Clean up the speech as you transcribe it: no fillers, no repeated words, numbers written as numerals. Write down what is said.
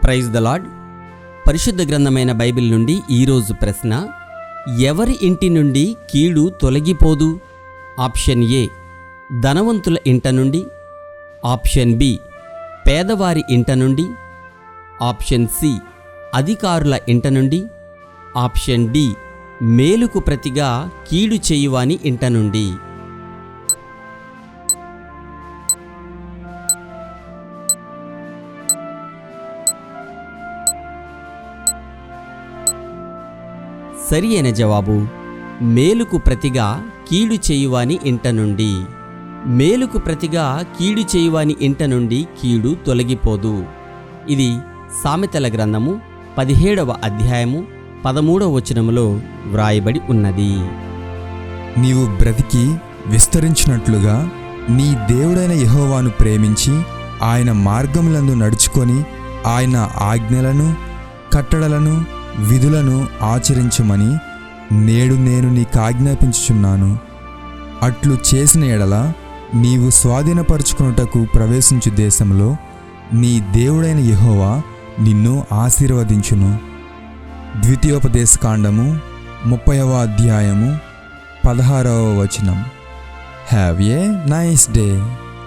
Praise the lord. పరిశుద్ధ గ్రంథమైన Bible నుండి ఈరోజు ప్రశ్న: ఎవరి ఇంటి నుండి కీడు తొలగిపోదు? ఆప్షన్ ఏ, ధనవంతుల ఇంట నుండి. ఆప్షన్ బి, పేదవారి ఇంట నుండి. ఆప్షన్ సి, అధికారుల ఇంట నుండి. ఆప్షన్ డి, మేలుకు ప్రతిగా కీడు చేయువాని ఇంట నుండి. సరి అయిన జవాబు మేలుకు ప్రతిగా కీడు చేయువాని ఇంట నుండి. మేలుకు ప్రతిగా కీడు చేయువాని ఇంట నుండి కీడు తొలగిపోదు. ఇది సామెతల గ్రంథము 17వ అధ్యాయము 13వ వచనములో వ్రాయబడి ఉన్నది. నీవు బ్రతికి విస్తరించినట్లుగా నీ దేవుడైన యెహోవాను ప్రేమించి ఆయన మార్గములందు నడుచుకొని ఆయన ఆజ్ఞలను, కట్టడలను, విధులను ఆచరించుమని నేడు నేను నీకు ఆజ్ఞాపించుచున్నాను. అట్లు చేసిన ఎడల నీవు స్వాధీనపరచుకొనుటకు ప్రవేశించు దేశంలో నీ దేవుడైన యెహోవా నిన్ను ఆశీర్వదించును. ద్వితీయోపదేశకాండము 30వ అధ్యాయము 16వ వచనం. Have a nice day.